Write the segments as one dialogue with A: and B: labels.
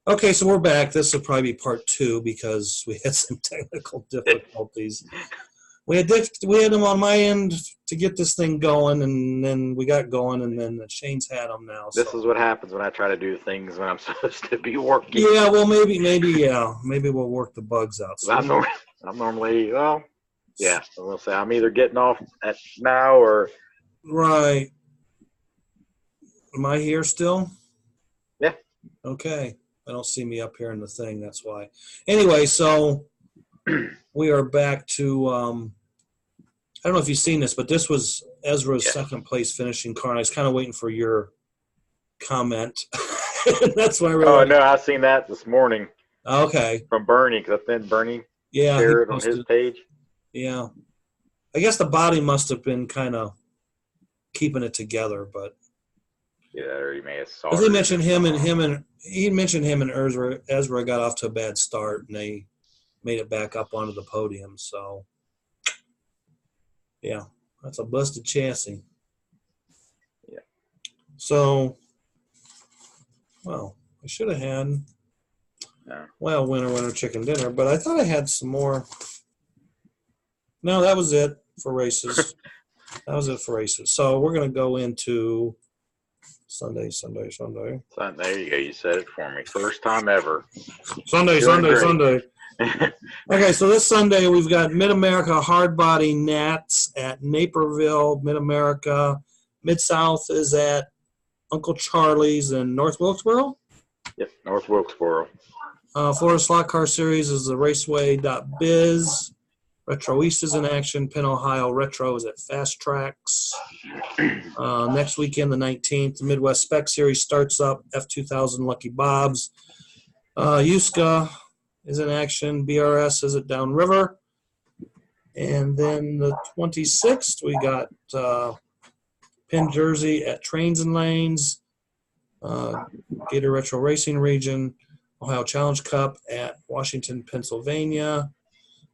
A: Okay, so we're back. This will probably be part 2 because we had some technical difficulties. We had them on my end to get this thing going, and then we got going, and then Shane's had them now.
B: This is what happens when I try to do things when I'm supposed to be working.
A: Yeah, well, maybe we'll work the bugs out.
B: So I'm normally, we'll say I'm either getting off at now or.
A: Right. Am I here still?
B: Yeah.
A: Okay. I don't see me up here in the thing. That's why. Anyway, so we are back to. I don't know if you've seen this, but this was Ezra's second place finishing car. And I was kind of waiting for your comment. That's why I realized.
B: Oh no, I seen that this morning.
A: Okay.
B: From Bernie, because I think Bernie shared it on his page.
A: Yeah, I guess the body must have been kind of keeping it together, but.
B: Yeah, or he may have saw.
A: Because he mentioned him and Ezra got off to a bad start, and they made it back up onto the podium. So, yeah, that's a busted chassis.
B: Yeah.
A: So, well, I should have had, winner, chicken dinner, but I thought I had some more. No, that was it for races. So we're going to go into Sunday.
B: There you go. You said it for me. First time ever.
A: Sunday. Okay, so this Sunday we've got Mid-America Hard Body Nats at Naperville, Mid-America. Mid-South is at Uncle Charlie's in North Wilkesboro.
B: Yep, North Wilkesboro.
A: Florida Slot Car Series is the Raceway.biz. Retro East is in action. Penn, Ohio Retro is at Fast Tracks. Next weekend, the 19th, the Midwest Spec Series starts up. F2000 Lucky Bob's. USCA is in action. BRS is at Downriver. And then the 26th, we got Penn Jersey at Trains and Lanes. Gator Retro Racing Region. Ohio Challenge Cup at Washington, Pennsylvania.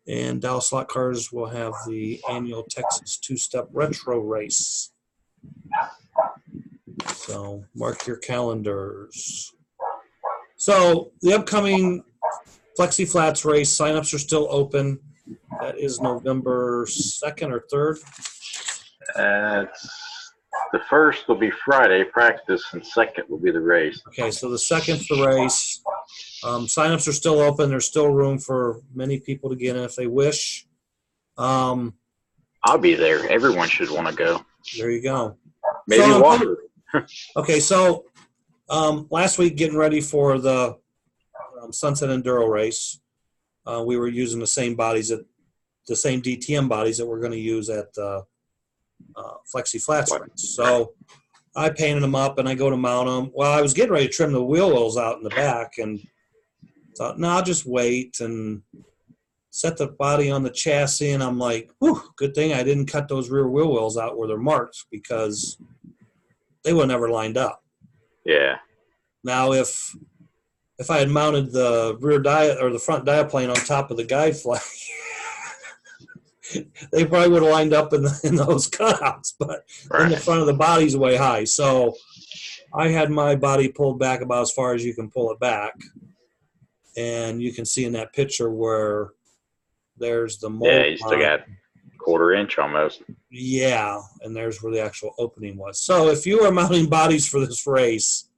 A: And Dallas Slot Cars will have the annual Texas two-step retro race. So mark your calendars. So the upcoming Flexi Flats race, signups are still open. That is November 2nd or 3rd.
B: The first will be Friday practice, and second will be the race.
A: Okay, so the second's the race. Signups are still open. There's still room for many people to get in if they wish.
B: I'll be there. Everyone should want to go.
A: There you go.
B: Maybe Walker.
A: Okay, so last week getting ready for the Sunset Enduro race, we were using the same DTM bodies that we're going to use at the Flexi Flats race. So I painted them up and I go to mount them. Well, I was getting ready to trim the wheel wells out in the back and thought, no, I'll just wait and set the body on the chassis. And I'm like, whew, good thing I didn't cut those rear wheel wells out where they're marked because they would have never lined up.
B: Yeah.
A: Now, if I had mounted the rear or the front diaplane on top of the guide flag, they probably would have lined up in those cutouts, but in the front of the body's way high. So I had my body pulled back about as far as you can pull it back. And you can see in that picture where there's the mold.
B: Yeah, you still got quarter inch almost.
A: Yeah, and there's where the actual opening was. So if you are mounting bodies for this race,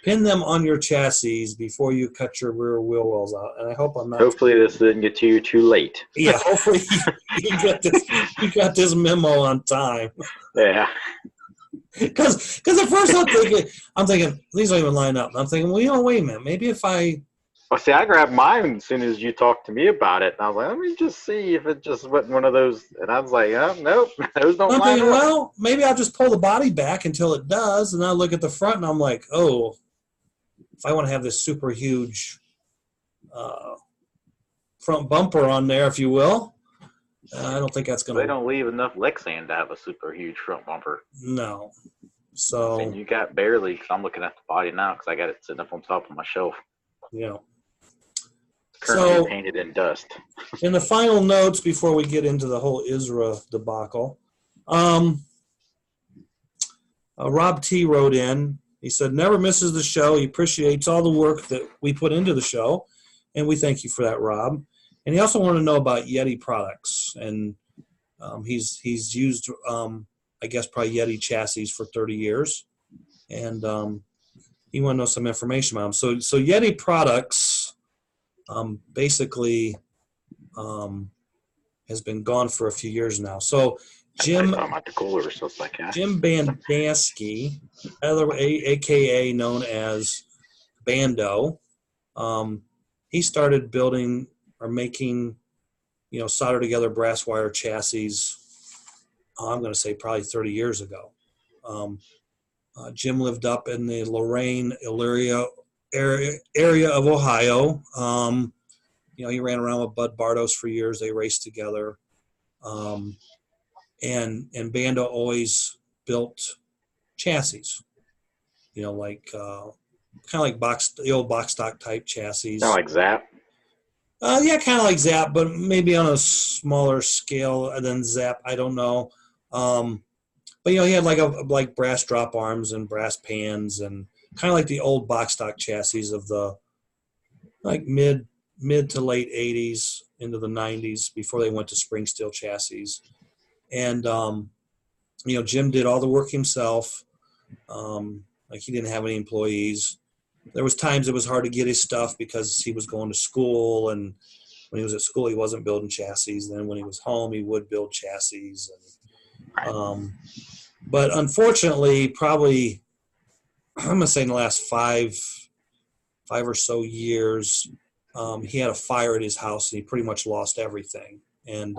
A: pin them on your chassis before you cut your rear wheel wells out. And I hope I'm not.
B: Hopefully this didn't get to you too late.
A: Yeah, hopefully you got this memo on time.
B: Yeah.
A: Because at first I'm thinking, these don't even line up. And I'm thinking, well, wait a minute. Maybe if I.
B: Well, see, I grabbed mine as soon as you talked to me about it. And I was like, let me just see if it just wasn't one of those. And I was like, oh, nope, those don't line up.
A: Well, maybe I'll just pull the body back until it does. And I look at the front and I'm like, oh, if I want to have this super huge front bumper on there, if you will, I don't think that's going to.
B: They don't leave enough Lexan to have a super huge front bumper.
A: No. So.
B: And you got barely, because I'm looking at the body now because I got it sitting up on top of my shelf.
A: Yeah.
B: Currently painted in dust.
A: In the final notes before we get into the whole ISRA debacle, Rob T wrote in He said, never misses the show. He appreciates all the work that we put into the show, and we thank you for that, Rob. And he also wanted to know about Yeti products, and he's used, I guess, probably Yeti chassis for 30 years, and he wanted to know some information about them. So Yeti products basically has been gone for a few years now. So Jim
B: about the cooler or something like that.
A: Jim Bandansky, aka known as Bando, he started building or making, solder together brass wire chassis. I'm going to say probably 30 years ago. Jim lived up in the Lorain, Elyria area of Ohio. He ran around with Bud Bardos for years. They raced together. And Bando always built chassis, like kind of like the old box stock type chassis.
B: Kind of like Zap?
A: Yeah, kind of like Zap, but maybe on a smaller scale than Zap. I don't know. But he had like brass drop arms and brass pans, and kind of like the old box stock chassis of the like mid to late 80s into the 90s before they went to spring steel chassis. And Jim did all the work himself. Like he didn't have any employees. There was times it was hard to get his stuff because he was going to school, and when he was at school he wasn't building chassis. Then when he was home he would build chassis. And but unfortunately, probably I'm gonna say in the last five or so years, he had a fire at his house and he pretty much lost everything. And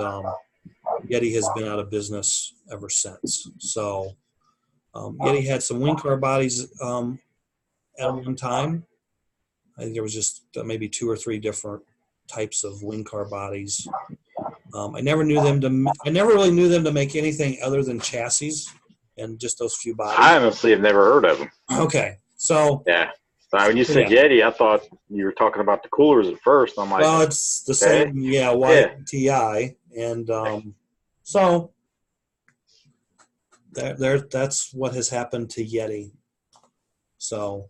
A: Yeti has been out of business ever since. So Yeti had some wing car bodies at one time. I think there was just maybe 2 or 3 different types of wing car bodies. I never really knew them to make anything other than chassis and just those few bodies.
B: I honestly have never heard of them.
A: Okay, so
B: yeah. When you said Yeti, I thought you were talking about the coolers at first. I'm like,
A: well, it's the same, YTI, and so that's what has happened to Yeti. So,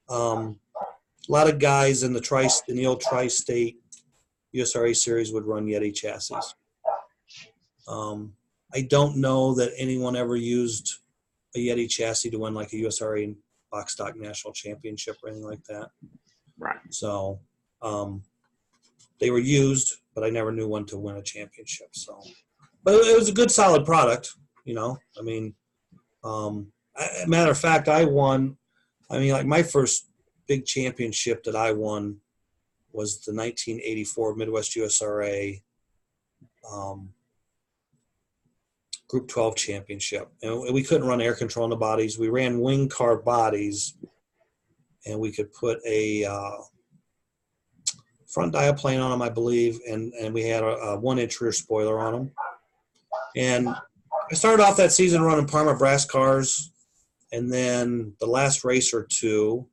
A: a lot of guys in the old tri-state USRA series would run Yeti chassis. I don't know that anyone ever used a Yeti chassis to win like a USRA box stock national championship or anything like that.
B: Right.
A: So they were used, but I never knew one to win a championship. So, but it was a good, solid product. I mean, matter of fact, I won. I mean, like my first big championship that I won was the 1984 Midwest USRA Group 12 championship. And we couldn't run air control in the bodies. We ran wing car bodies, and we could put a front diaplane on them, I believe, and we had a 1-inch rear spoiler on them. And I started off that season running Parma brass cars, and then the last race or two,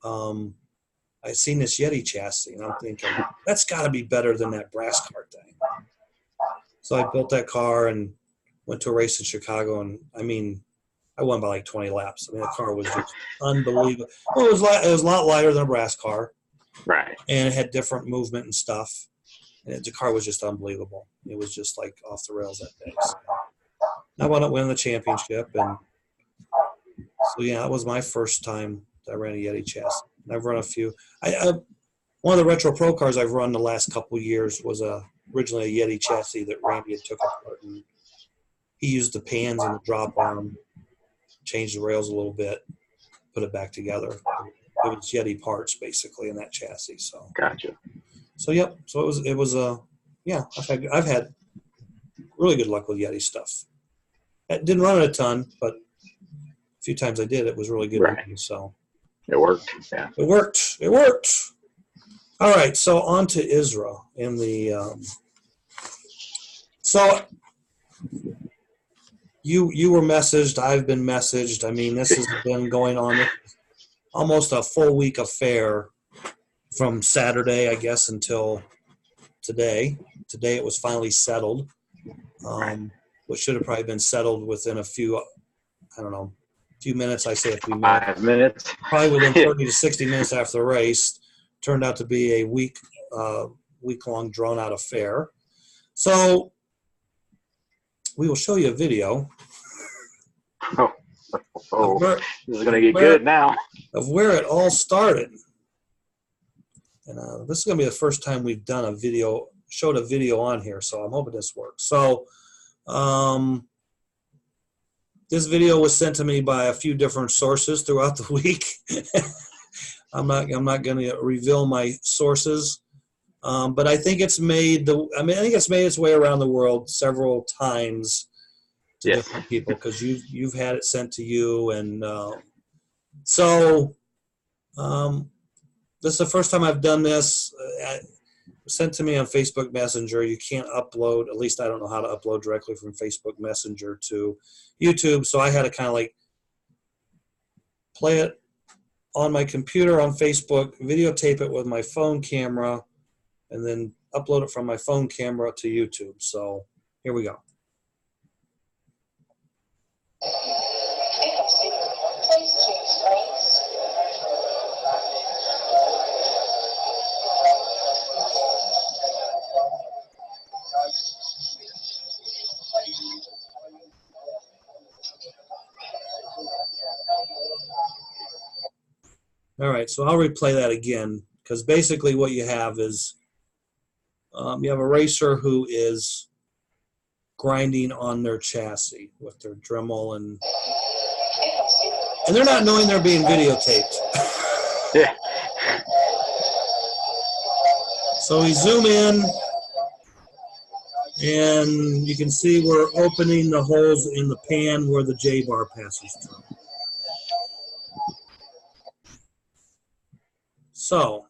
A: I seen this Yeti chassis, and I'm thinking, that's got to be better than that brass car thing. So I built that car and went to a race in Chicago, and I mean, I won by like 20 laps. I mean, the car was just unbelievable. Well, it was a lot lighter than a brass car,
B: right? And
A: it had different movement and stuff. And the car was just unbelievable. It was just like off the rails that day. So I wound up winning the championship, and so yeah, that was my first time that I ran a Yeti chassis. And I've run a few. One of the retro pro cars I've run the last couple of years was originally a Yeti chassis that Randy had took apart, and he used the pans and the drop arm, changed the rails a little bit, put it back together. It was Yeti parts basically in that chassis. So
B: gotcha.
A: So yep. So it was yeah. I've had really good luck with Yeti stuff. I didn't run it a ton, but a few times I did. It was really good.
B: Right.
A: So
B: it worked. Yeah.
A: It worked. All right. So on to ISRA in the. So you were messaged. I've been messaged. I mean, this has been going on almost a full week affair from Saturday, I guess, until today. Today it was finally settled, which should have probably been settled within a few few minutes. I say a few minutes.
B: 5 minutes.
A: Probably within 30 to 60 minutes after the race. Turned out to be a week-long drawn-out affair. So we will show you a video.
B: Oh, this is going to get good now.
A: Of where it all started. And this is going to be the first time we've done a video, showed a video on here, so I'm hoping this works. So this video was sent to me by a few different sources throughout the week. I'm not going to reveal my sources, but I think it's made its way around the world several times to different people, because you've had it sent to you, and this is the first time I've done this. Sent to me on Facebook Messenger. You can't upload, at least I don't know how to upload directly from Facebook Messenger to YouTube, so I had to kind of like play it on my computer on Facebook, videotape it with my phone camera, and then upload it from my phone camera to YouTube. So here we go. All right, so I'll replay that again, because basically what you have is you have a racer who is grinding on their chassis with their Dremel, and they're not knowing they're being videotaped.
B: Yeah.
A: So we zoom in, and you can see we're opening the holes in the pan where the J-bar passes through. So,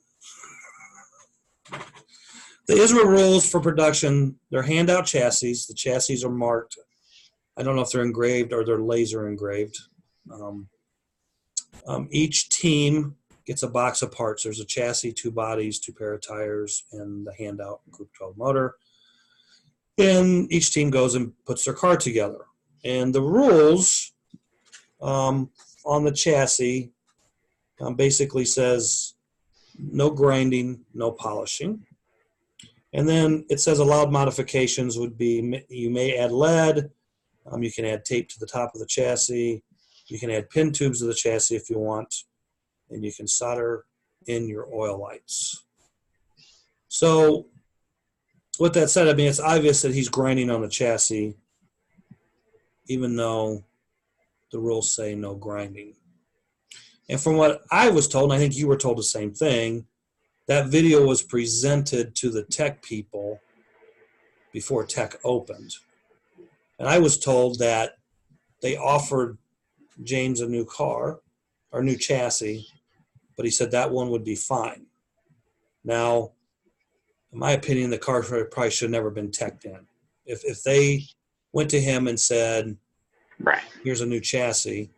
A: the ISRA rules for production, they're handout chassis. The chassis are marked. I don't know if they're engraved or they're laser engraved. Each team gets a box of parts. There's a chassis, 2 bodies, 2 pair of tires, and the handout Group 12 motor. And each team goes and puts their car together. And the rules on the chassis basically says no grinding, no polishing. And then it says allowed modifications would be you may add lead, you can add tape to the top of the chassis, you can add pin tubes to the chassis if you want, and you can solder in your oil lights. So with that said, I mean, it's obvious that he's grinding on the chassis, even though the rules say no grinding. And from what I was told, and I think you were told the same thing, that video was presented to the tech people before tech opened. And I was told that they offered James a new car, or new chassis, but he said that one would be fine. Now, in my opinion, the car probably should have never been teched in. If they went to him and said,
B: right,
A: here's a new chassis,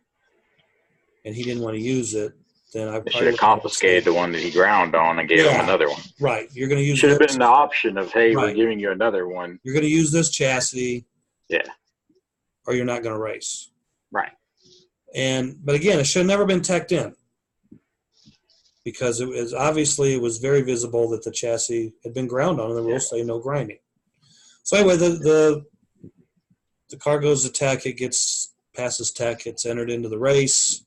A: and he didn't want to use it, then I
B: should have confiscated the one that he ground on and gave him another one.
A: Right. You're going to use
B: should have been the option of, hey,
A: right,
B: we're giving you another one.
A: You're going to use this chassis.
B: Yeah.
A: Or you're not going to race.
B: Right.
A: But again, it should have never been teched in, because it was very visible that the chassis had been ground on, and the rules say no grinding. So anyway, the car goes to tech. It passes tech. It's entered into the race.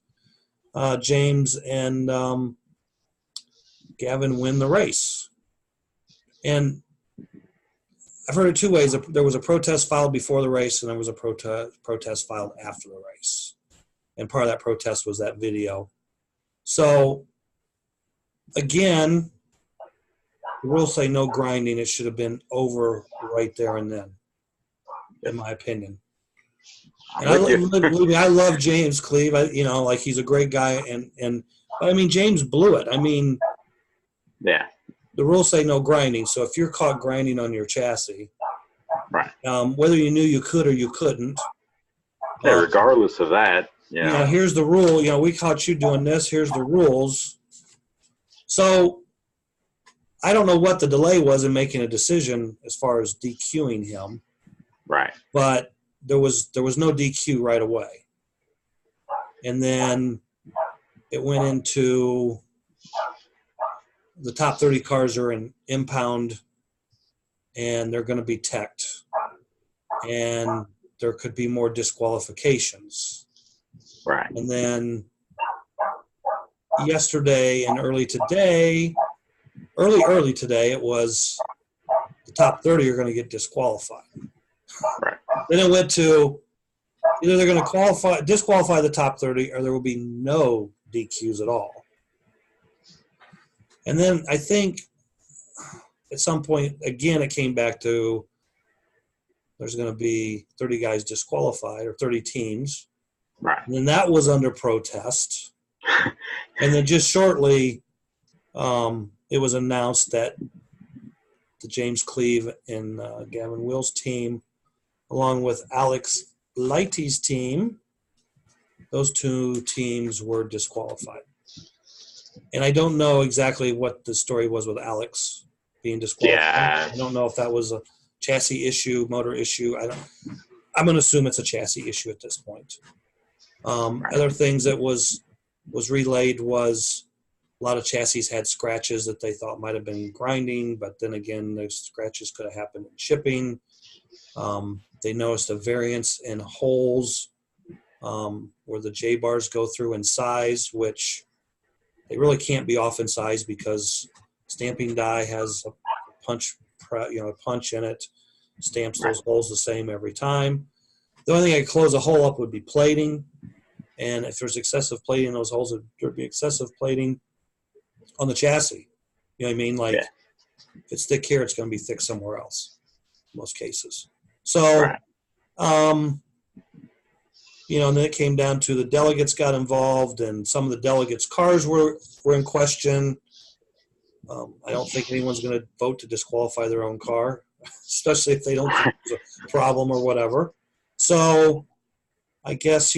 A: James and Gavin win the race. And I've heard it 2 ways. There was a protest filed before the race, and there was a protest filed after the race. And part of that protest was that video. So, again, the rules say no grinding. It should have been over right there and then, in my opinion. And I love James Cleve. He's a great guy, but I mean, James blew it. I mean,
B: yeah.
A: The rules say no grinding, so if you're caught grinding on your chassis,
B: right,
A: whether you knew you could or you couldn't,
B: regardless of that,
A: here's the rule. We caught you doing this. Here's the rules. So I don't know what the delay was in making a decision as far as DQing him.
B: Right.
A: But there was no DQ right away. and then it went into the top 30 cars are in impound, and they're going to be teched, and there could be more disqualifications.
B: Right.
A: And then yesterday and early today, it was the top 30 are going to get disqualified.
B: Right.
A: Then it went to either they're going to disqualify the top 30, or there will be no DQs at all. And then I think at some point, again, it came back to there's going to be 30 guys disqualified, or 30 teams.
B: Right.
A: And then that was under protest. And then just shortly, it was announced that the James Cleve and Gavin Will's team, along with Alex Lighty's team, those two teams were disqualified. And I don't know exactly what the story was with Alex being disqualified.
B: Yeah.
A: I don't know if that was a chassis issue, motor issue. I'm going to assume it's a chassis issue at this point. Other things that was relayed was a lot of chassis had scratches that they thought might have been grinding, but then again, those scratches could have happened in shipping. They noticed a variance in holes where the J bars go through in size, which they really can't be off in size because stamping die has a punch in it, stamps those holes the same every time. The only thing I could close a hole up would be plating, and if there's excessive plating in those holes, there'd be excessive plating on the chassis. You know what I mean? Like, if it's thick here, it's going to be thick somewhere else in most cases. So, and then it came down to the delegates got involved, and some of the delegates' cars were in question. I don't think anyone's going to vote to disqualify their own car, especially if they don't think there's a problem or whatever. So I guess,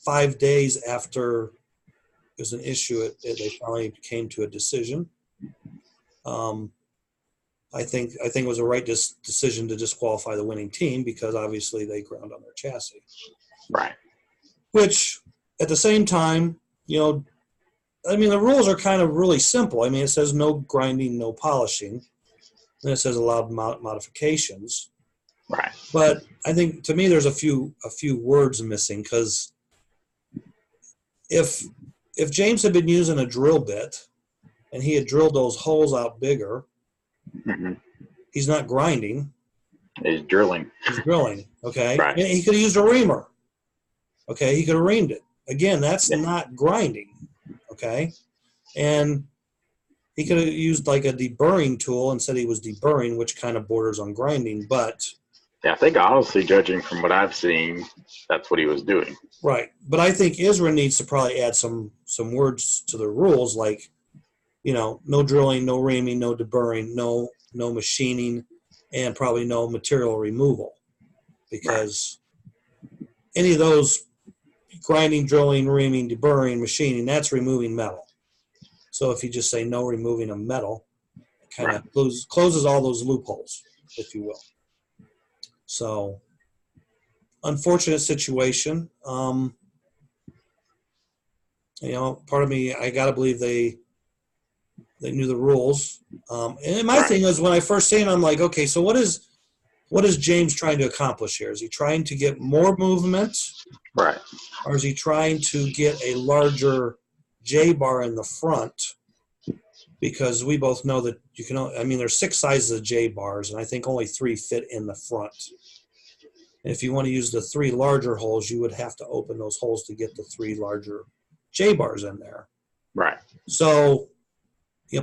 A: 5 days after there's an issue, they finally came to a decision. I think it was a right decision to disqualify the winning team because obviously they ground on their chassis.
B: Right.
A: Which, at the same time, the rules are kind of really simple. I mean, it says no grinding, no polishing. Then it says allowed modifications.
B: Right.
A: But I think, to me, there's a few words missing, because if James had been using a drill bit and he had drilled those holes out bigger,
B: mm-hmm.
A: He's not grinding.
B: He's drilling.
A: He's drilling, okay?
B: Right.
A: And he could have used a reamer. Okay, he could have reamed it. Again, that's not grinding, okay? And he could have used like a deburring tool and said he was deburring, which kind of borders on grinding, but...
B: Yeah, I think honestly, judging from what I've seen, that's what he was doing.
A: Right. But I think ISRA needs to probably add some words to the rules, like, no drilling, no reaming, no deburring, no machining, and probably no material removal. Because any of those, grinding, drilling, reaming, deburring, machining, that's removing metal. So if you just say no removing of metal, it kind of closes all those loopholes, if you will. So, unfortunate situation. Part of me, I got to believe they knew the rules. And my thing was, when I first seen it, I'm like, okay, so what is James trying to accomplish here? Is he trying to get more movement?
B: Right.
A: Or is he trying to get a larger J bar in the front? Because we both know that there's 6 sizes of J bars, and I think only 3 fit in the front. And if you want to use the 3 larger holes, you would have to open those holes to get the 3 larger J bars in there.
B: Right.
A: So,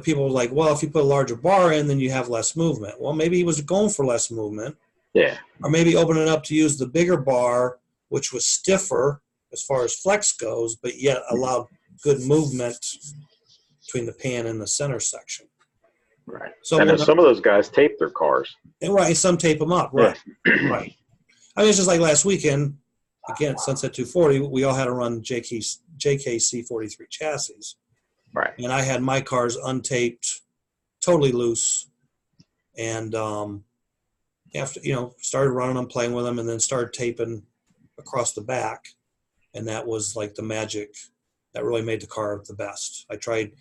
A: people were like, well, if you put a larger bar in, then you have less movement. Well, maybe he was going for less movement.
B: Yeah.
A: Or maybe open it up to use the bigger bar, which was stiffer as far as flex goes, but yet allowed good movement between the pan and the center section.
B: Right.
A: So
B: and then some of those guys tape their cars.
A: And some tape them up. Right. Yeah. Right. I mean, it's just like last weekend, again, at Sunset 240, we all had to run JKC 43 chassis.
B: Right.
A: And I had my cars untaped, totally loose, and after started running them, playing with them, and then started taping across the back. and that was like the magic that really made the car the best. I tried,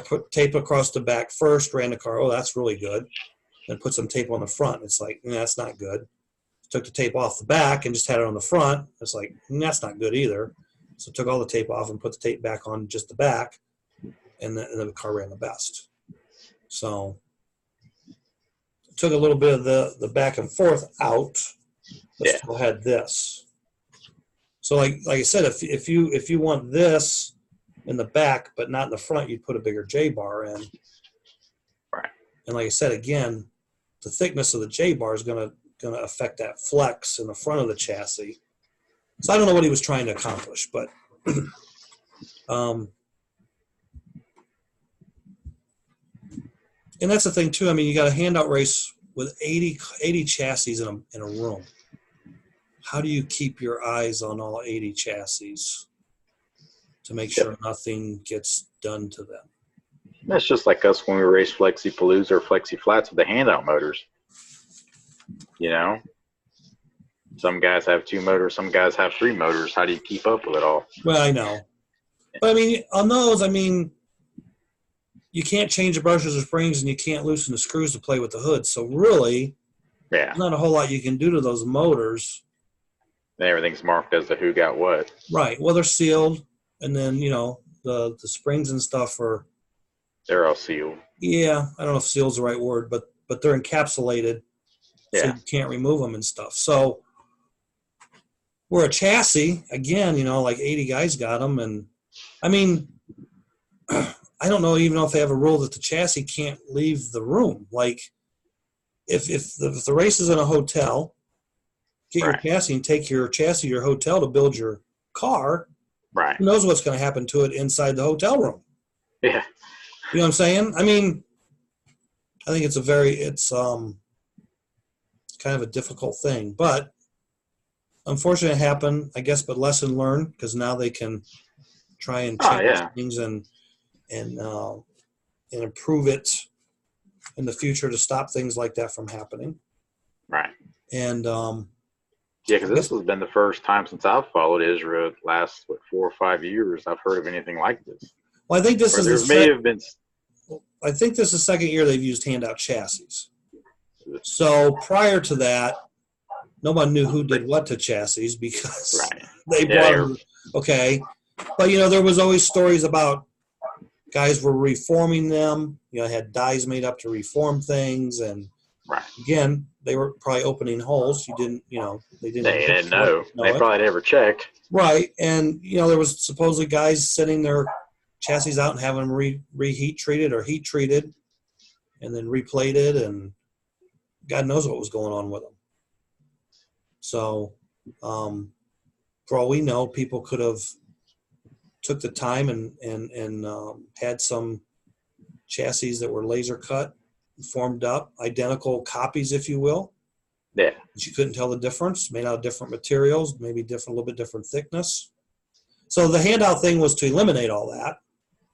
A: put tape across the back first, ran the car. Oh, that's really good. Then put some tape on the front. It's like, that's not good. Took the tape off the back and just had it on the front. It's like, that's not good either. So took all the tape off and put the tape back on just the back, and the car ran the best. So took a little bit of the back and forth out, but still had this. So like I said, if you want this in the back but not in the front, you'd put a bigger J bar in.
B: Right.
A: And like I said again, the thickness of the J bar is gonna affect that flex in the front of the chassis. So I don't know what he was trying to accomplish, but and that's the thing too. I mean, you got a handout race with 80 chassis in a room. How do you keep your eyes on all 80 chassis to make sure nothing gets done to them?
B: That's just like us when we race Flexi Palooza or Flexi Flats with the handout motors. You know, some guys have 2 motors, some guys have 3 motors. How do you keep up with it all?
A: Well, I know. But I mean, on those, I mean, you can't change the brushes or springs and you can't loosen the screws to play with the hood. So really, there's not a whole lot you can do to those motors.
B: Everything's marked as to who got what.
A: Right. Well, they're sealed, and then the springs and stuff
B: they're all sealed.
A: Yeah, I don't know if seal's the right word, but they're encapsulated, so you can't remove them and stuff. So we're a chassis again. Like 80 guys got them, and I mean, I don't know even know if they have a rule that the chassis can't leave the room. Like if the race is in a hotel. Get your chassis and take your chassis to your hotel to build your car.
B: Right.
A: Who knows what's going to happen to it inside the hotel room?
B: Yeah.
A: You know what I'm saying? I mean, I think it's kind of a difficult thing, but unfortunately it happened, I guess, but lesson learned, because now they can try and change things and improve it in the future to stop things like that from happening.
B: Right.
A: And
B: because this has been the first time since I've followed ISRA last 4 or 5 years I've heard of anything like this.
A: Well, I think this
B: is
A: I think this is the second year they've used handout chassis. So prior to that, no one knew who did what to chassis because they bought them. Okay, but there was always stories about guys were reforming them. Had dies made up to reform things, and again, they were probably opening holes. They didn't know. They
B: probably never checked.
A: Right, and there was supposedly guys sending their chassis out and having them reheat treated or heat treated, and then replated, and God knows what was going on with them. So, for all we know, people could have took the time and had some chassis that were laser cut, formed up, identical copies, if you will.
B: Yeah.
A: But you couldn't tell the difference, made out of different materials, maybe a little bit different thickness. So the handout thing was to eliminate all that.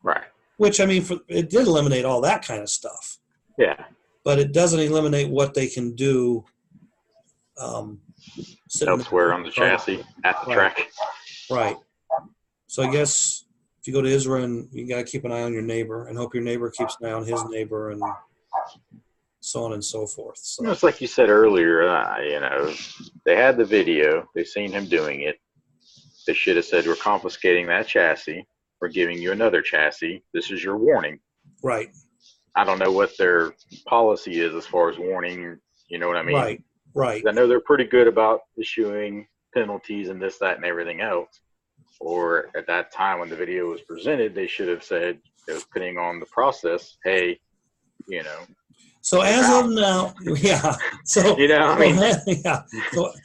B: Right.
A: Which, I mean, it did eliminate all that kind of stuff.
B: Yeah.
A: But it doesn't eliminate what they can do
B: elsewhere on the chassis, at the track.
A: Right. So I guess if you go to ISRA, you got to keep an eye on your neighbor and hope your neighbor keeps an eye on his neighbor, and so on and so forth. So.
B: It's like you said earlier, they had the video. They've seen him doing it. They should have said, we're confiscating that chassis. We're giving you another chassis. This is your warning.
A: Right.
B: I don't know what their policy is as far as warning. You know what I mean?
A: Right.
B: I know they're pretty good about issuing penalties and this, that, and everything else. Or at that time when the video was presented, they should have said, it was putting on the process, hey,
A: So as of now, yeah. So yeah.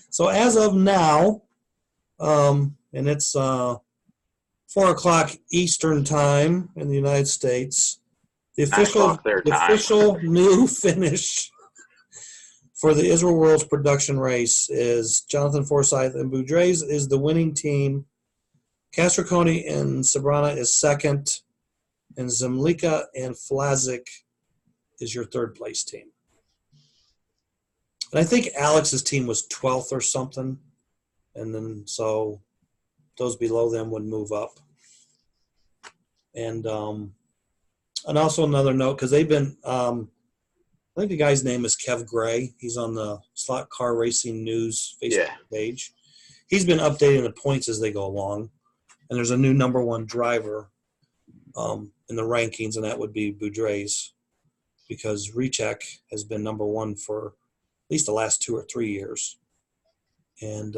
A: So as of now, and it's 4:00 Eastern time in the United States. The official new finish for the ISRA Worlds production race is Jonathan Forsythe and Boudreaux is the winning team. Castriconi and Sabrana is second, and Zemlika and Flazik is your third place team. And I think Alex's team was 12th or something. And then so those below them would move up. And also another note, because they've been, I think the guy's name is Kev Gray. He's on the Slot Car Racing News Facebook page. He's been updating the points as they go along. And there's a new number one driver in the rankings, and that would be Boudreau's, because Recheck has been number one for at least the last 2 or 3 years. And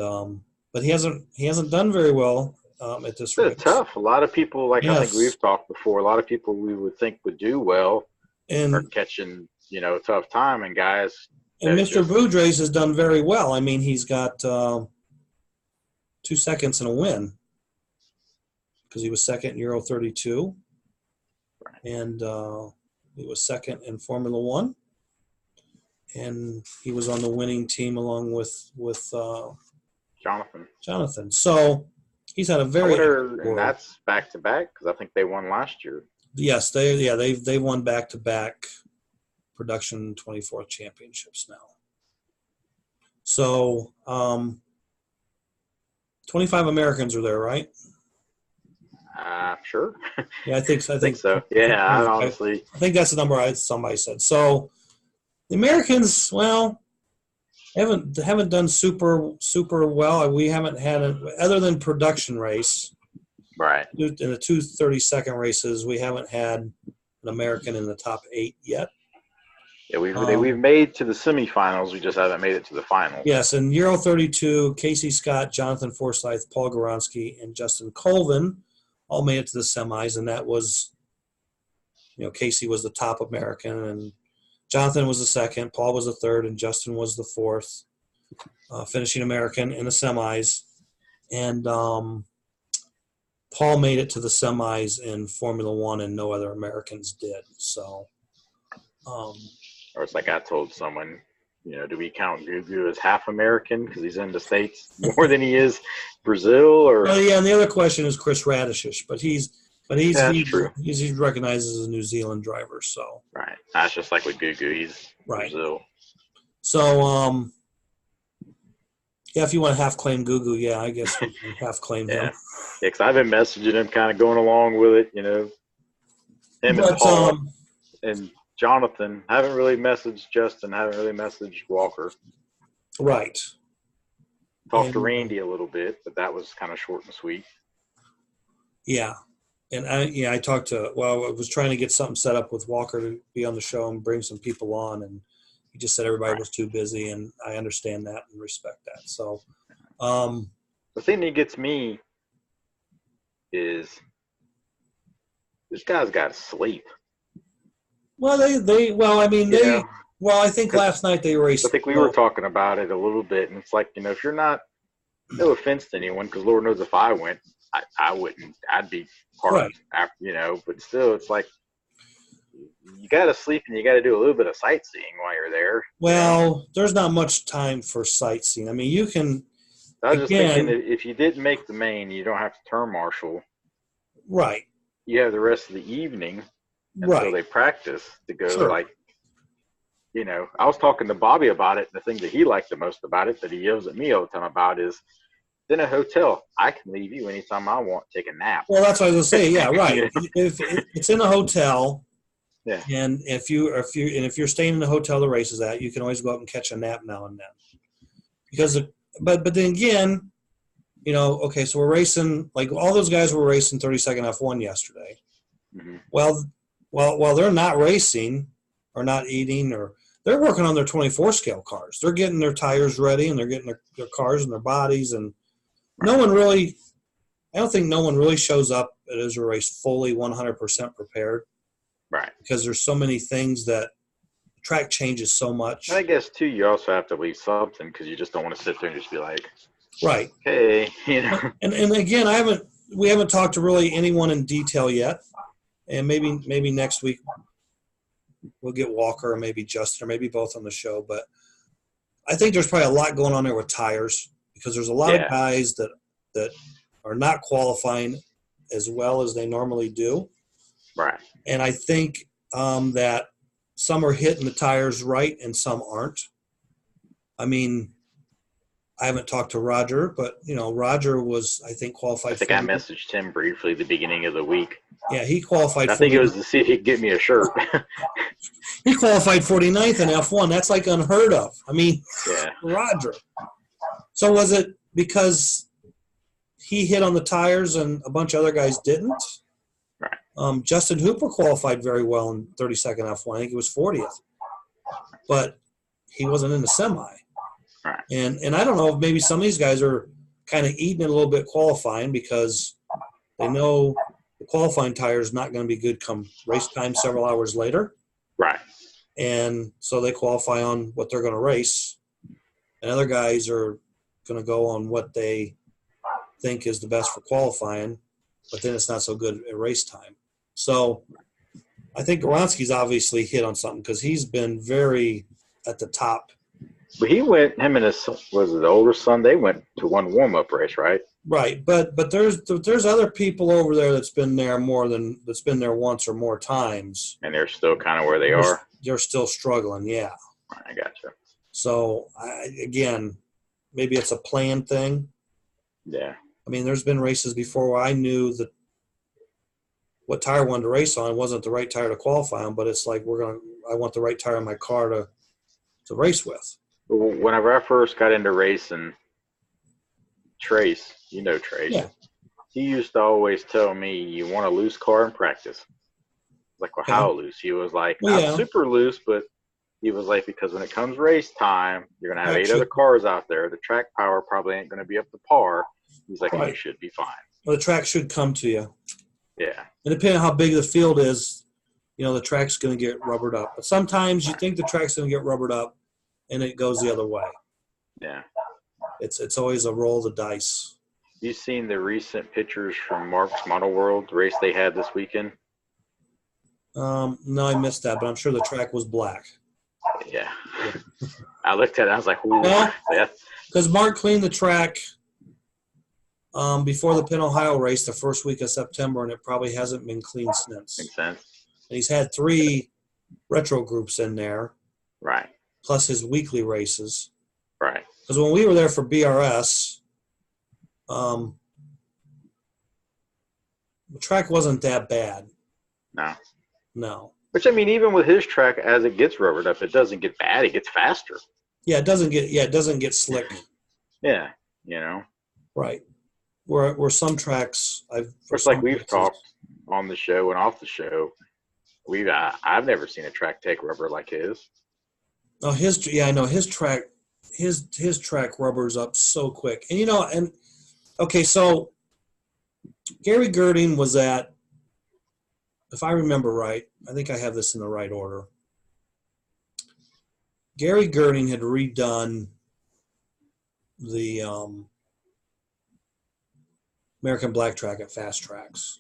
A: but he hasn't done very well at this race.
B: It's tough. A lot of people, I think we've talked before, a lot of people we would think would do well are catching, a tough time, and guys.
A: And Mr. Boudreau's has done very well. I mean, he's got 2 seconds and a win because he was second in Euro 32.
B: Right.
A: And he was second in Formula One. And he was on the winning team along with Jonathan. So he's had a very
B: and that's back to back, because I think they won last year.
A: Yes, they won back to back production 24th championships now. So 25 Americans are there, right?
B: Sure.
A: Yeah, I think so.
B: I think so. Yeah, I
A: think that's the number somebody said. So the Americans, well, haven't done super well. We haven't had other than production race.
B: Right.
A: In the 2 30-second races, we haven't had an American in the top 8 yet.
B: Yeah, we've made to the semifinals. We just haven't made it to the final.
A: Yes, in Euro 32, Casey Scott, Jonathan Forsythe, Paul Goronsky, and Justin Colvin all made it to the semis, and that was, Casey was the top American, and Jonathan was the second, Paul was the third, and Justin was the fourth, finishing American in the semis. And Paul made it to the semis in Formula One, and no other Americans did. So,
B: or it's like I told someone, do we count Gugu as half American because he's in the States more than he is Brazil? Or
A: yeah, and the other question is Chris Radishish, but he's
B: true.
A: He's recognized as a New Zealand driver. So
B: right, that's just like with Gugu, he's
A: right.
B: Brazil.
A: So yeah, if you want to half claim Gugu, yeah, I guess we can half claim him.
B: Yeah, because I've been messaging him, kind of going along with it, him and Paul and Jonathan. I haven't really messaged Justin. Haven't really messaged Walker.
A: Right.
B: Talked to Randy a little bit, but that was kind of short and sweet.
A: Yeah. And I talked to, I was trying to get something set up with Walker to be on the show and bring some people on, and he just said everybody was too busy, and I understand that and respect that. So,
B: the thing that gets me is this guy's got to sleep.
A: Well, I think last night they raced.
B: I think we were talking about it a little bit, and it's like, if you're not, no offense to anyone, because Lord knows if I went, I wouldn't. I'd be parked, after, but still, it's like you got to sleep and you got to do a little bit of sightseeing while you're there.
A: Well, there's not much time for sightseeing. I mean, you can.
B: I was just thinking that if you didn't make the main, you don't have to turn marshal.
A: Right.
B: You have the rest of the evening until they practice to go.
A: Sure.
B: Like, I was talking to Bobby about it. And the thing that he liked the most about it, that he yells at me all the time about, is in a hotel, I can leave you anytime I want, take a nap.
A: Well, that's what I was going to say. Yeah, right. If it's in a hotel,
B: yeah,
A: and if you're staying in the hotel the race is at, you can always go up and catch a nap now and then. Because, but then again, okay, so we're racing, like all those guys were racing 30-second F1 yesterday.
B: Mm-hmm.
A: Well, while they're not racing or not eating, or they're working on their 24 scale cars. They're getting their tires ready, and they're getting their cars and their bodies, and I don't think no one really shows up at ISRA race fully 100% prepared.
B: Right.
A: Because there's so many things that the track changes so much.
B: And I guess, too, you also have to leave something, because you just don't want to sit there and just be like,
A: right.
B: Hey,
A: And again, we haven't talked to really anyone in detail yet. And maybe next week we'll get Walker or maybe Justin or maybe both on the show. But I think there's probably a lot going on there with tires, because there's a lot of guys that are not qualifying as well as they normally do.
B: Right.
A: And I think that some are hitting the tires right and some aren't. I mean, I haven't talked to Roger, but Roger was, I think, qualified.
B: I think I messaged him briefly at the beginning of the week.
A: Yeah, he qualified.
B: I think it was to see if he could get me a shirt.
A: He qualified 49th in F1. That's like unheard of. I mean,
B: yeah.
A: Roger. So was it because he hit on the tires and a bunch of other guys didn't?
B: Right.
A: Justin Hooper qualified very well in 32nd F1. I think he was 40th. But he wasn't in the semi.
B: Right.
A: And I don't know if maybe some of these guys are kind of eating it a little bit qualifying because they know the qualifying tire is not going to be good come race time several hours later.
B: Right.
A: And so they qualify on what they're going to race. And other guys are going to go on what they think is the best for qualifying, but then it's not so good at race time. So I think Goronski's obviously hit on something because he's been very at the top.
B: But him and his, was it the older son, they went to one warm-up race, right?
A: Right, but there's other people over there that's been there once or more times.
B: And they're still kind of where they are?
A: They're still struggling, yeah.
B: I gotcha.
A: So, again, maybe it's a planned thing.
B: Yeah.
A: I mean, there's been races before where I knew that what tire I wanted to race on wasn't the right tire to qualify on, but it's like I want the right tire in my car to race with.
B: Whenever I first got into racing, Trace, Trace,
A: yeah.
B: He used to always tell me, you want a loose car in practice. Like, well, how loose? He was like, not super loose, but he was like, because when it comes race time, you're going to have 8 other cars out there. The track power probably ain't going to be up to par. He's like, you should be fine.
A: Well, the track should come to you.
B: Yeah.
A: And depending on how big the field is, the track's going to get rubbered up. But sometimes you think the track's going to get rubbered up, and it goes the other way.
B: Yeah.
A: It's always a roll of the dice.
B: You seen the recent pictures from Mark's Model World race they had this weekend?
A: No, I missed that, but I'm sure the track was black.
B: Yeah. I looked at it, I was like, ooh.
A: Because Mark cleaned the track before the Penn Ohio race the first week of September, and it probably hasn't been cleaned since.
B: Makes sense.
A: And he's had 3 retro groups in there.
B: Right.
A: Plus his weekly races.
B: Right.
A: Because when we were there for BRS, the track wasn't that bad. No.
B: Which, I mean, even with his track, as it gets rubbered up, it doesn't get bad. It gets faster.
A: Yeah, it doesn't get slick.
B: Yeah,
A: Right. Where some tracks,
B: we've talked on the show and off the show, I've never seen a track take rubber like his.
A: Oh, I know his track. His track rubbers up so quick, and okay, so Gary Girding was at, if I remember right, I think I have this in the right order. Gary Girding had redone the American Black Track at Fast Tracks,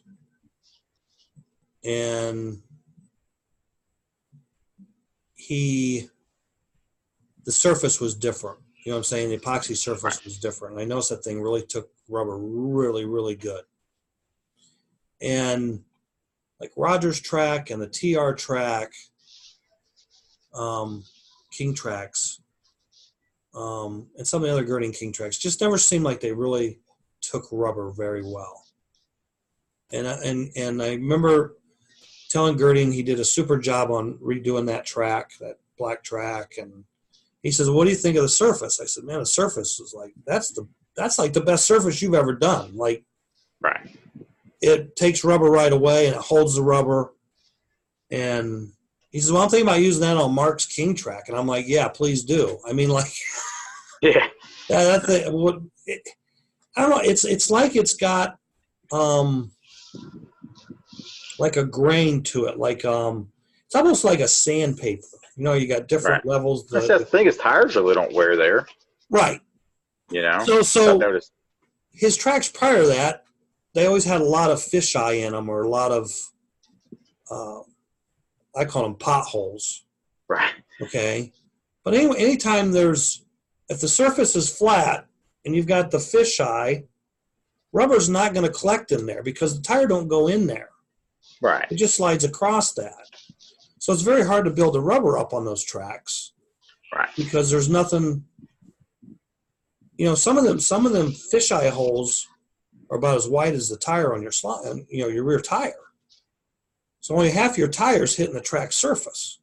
A: and the surface was different. You know what I'm saying? The epoxy surface was different. And I noticed that thing really took rubber really, really good. And like Rogers track and the TR track, King tracks, and some of the other Girding King tracks just never seemed like they really took rubber very well. And I remember telling Girding he did a super job on redoing that track, that black track, and he says, "What do you think of the surface?" I said, "Man, the surface is like that's like the best surface you've ever done. Like,
B: right?
A: It takes rubber right away and it holds the rubber." And he says, "Well, I'm thinking about using that on Mark's King track." And I'm like, "Yeah, please do." I mean, like,
B: yeah,
A: I don't know. It's like it's got like a grain to it, like it's almost like a sandpaper. You got different levels.
B: That's the thing is tires really don't wear there.
A: Right. So his tracks prior to that, they always had a lot of fisheye in them, or a lot of, I call them potholes.
B: Right.
A: Okay. But anyway, anytime if the surface is flat and you've got the fisheye, rubber's not going to collect in there because the tire don't go in there.
B: Right.
A: It just slides across that. So it's very hard to build the rubber up on those tracks.
B: Right.
A: Because there's nothing some of them fisheye holes are about as wide as the tire on your slot, and your rear tire. So only half your tire's hitting the track surface.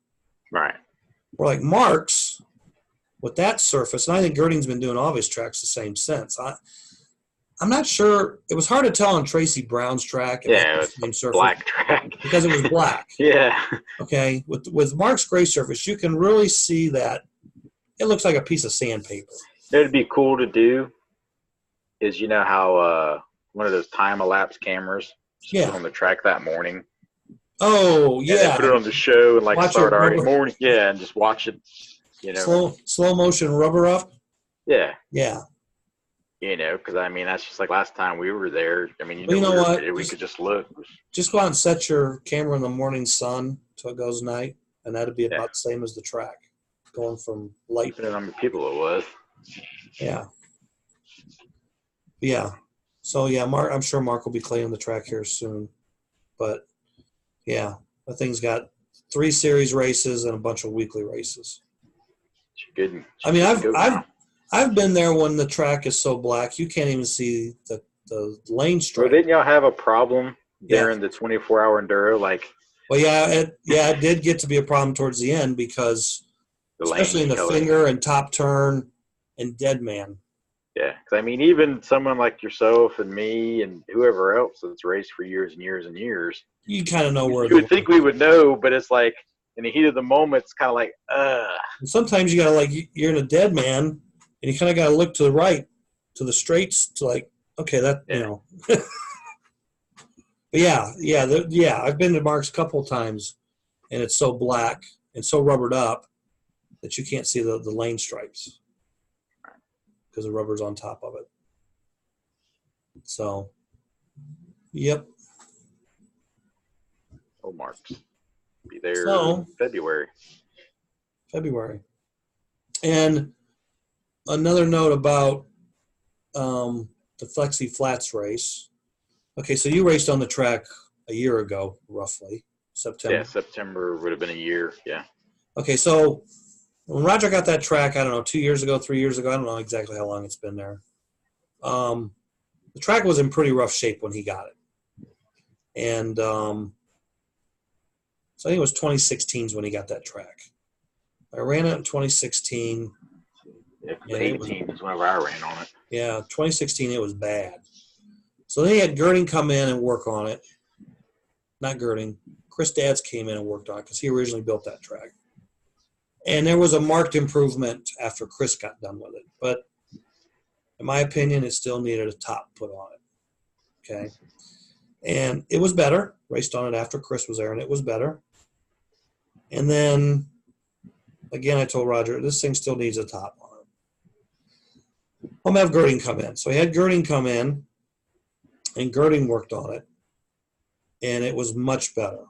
B: Right.
A: Or like Mark's with that surface, and I think Girding's been doing all of his tracks the same since. I'm not sure. It was hard to tell on Tracy Brown's track.
B: Yeah, it was black track.
A: Because it was black.
B: Yeah.
A: Okay. With Mark's gray surface, you can really see that it looks like a piece of sandpaper.
B: It'd be cool to do is how one of those time-elapse cameras put on the track that morning.
A: Oh, yeah.
B: And then put it on the show and
A: watch
B: start already morning. Yeah, and just watch it,
A: Slow motion rubber up.
B: Yeah.
A: Yeah.
B: Because that's just like last time we were there.
A: You know what?
B: We could just look.
A: Just go out and set your camera in the morning sun till it goes night, and that'd be about the same as the track, going from light.
B: Depending on how many people it was.
A: Yeah. Yeah. So yeah, Mark. I'm sure Mark will be cleaning the track here soon, but yeah, the thing's got 3 series races and a bunch of weekly races.
B: Good.
A: I've been there when the track is so black you can't even see the lane stripe.
B: Well, didn't y'all have a problem during the 24-hour enduro?
A: Well, it did get to be a problem towards the end because especially in the finger and top turn and dead man.
B: Yeah, because even someone like yourself and me and whoever else that's raced for years and years and years,
A: you kind of know where.
B: You would think we would know, but it's like in the heat of the moment, it's kind of like,
A: And sometimes you gotta you're in a dead man, and you kind of gotta look to the right, to the straights, to okay, that But yeah. I've been to Mark's a couple of times, and it's so black and so rubbered up that you can't see the lane stripes because the rubber's on top of it. So, yep.
B: Oh, Mark's be there
A: in
B: February.
A: And another note about the Flexi Flats race. Okay, so you raced on the track a year ago, roughly, September.
B: Yeah, September would have been a year, yeah.
A: Okay, so when Roger got that track, I don't know, 2 years ago, 3 years ago, I don't know exactly how long it's been there. The track was in pretty rough shape when he got it. And so I think it was 2016 is when he got that track. I ran it in 2016.
B: Yeah, 18 is whenever I ran on it.
A: Yeah, 2016, it was bad. So then he had Girding come in and work on it. Not Girding. Chris Dadds came in and worked on it because he originally built that track. And there was a marked improvement after Chris got done with it. But in my opinion, it still needed a top put on it. Okay. And it was better. Raced on it after Chris was there, and it was better. And then, again, I told Roger, this thing still needs a top on it. I'm going to have Girding come in. So he had Girding come in, and Girding worked on it, and it was much better.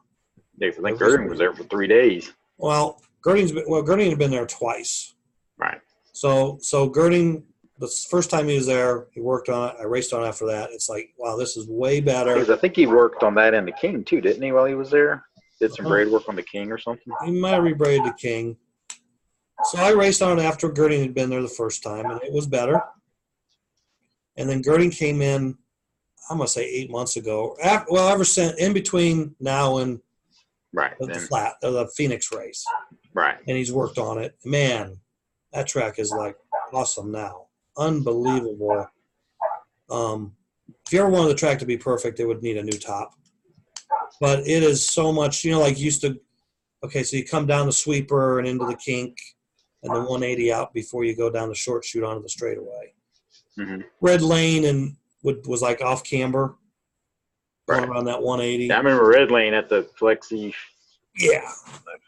B: Yeah, I think Girding was there for 3 days.
A: Well, Girding had been there twice.
B: Right.
A: So Girding, the first time he was there, he worked on it. I raced on it after that. It's like, wow, this is way better.
B: Because I think he worked on that in the King too, didn't he, while he was there? Did some braid work on the King or something?
A: He might have rebraided the King. So I raced on it after Girding had been there the first time, and it was better. And then Girding came in, I'm going to say 8 months ago. Ever since, in between now and the Phoenix race.
B: Right.
A: And he's worked on it. Man, that track is awesome now. Unbelievable. If you ever wanted the track to be perfect, it would need a new top. But it is so much, used to, okay, so you come down the sweeper and into the kink and the 180 out before you go down the short chute onto the straightaway.
B: Mm-hmm.
A: Red Lane and was off camber. Right. Around that 180.
B: Yeah, I remember Red Lane at the Flexi.
A: Yeah.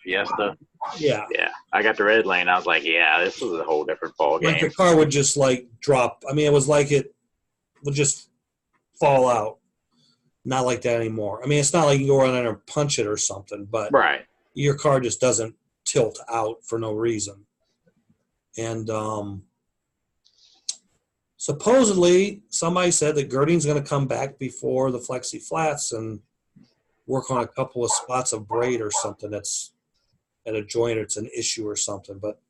B: Fiesta.
A: Yeah.
B: Yeah. I got the Red Lane. I was like, yeah, this is a whole different ball game.
A: The car would just drop. I mean, it was like it would just fall out. Not like that anymore. I mean, it's not like you can go around there and punch it or something, but your car just doesn't tilt out for no reason. And supposedly, somebody said that Girding's going to come back before the Flexi Flats and work on a couple of spots of braid or something that's at a joint or it's an issue or something. But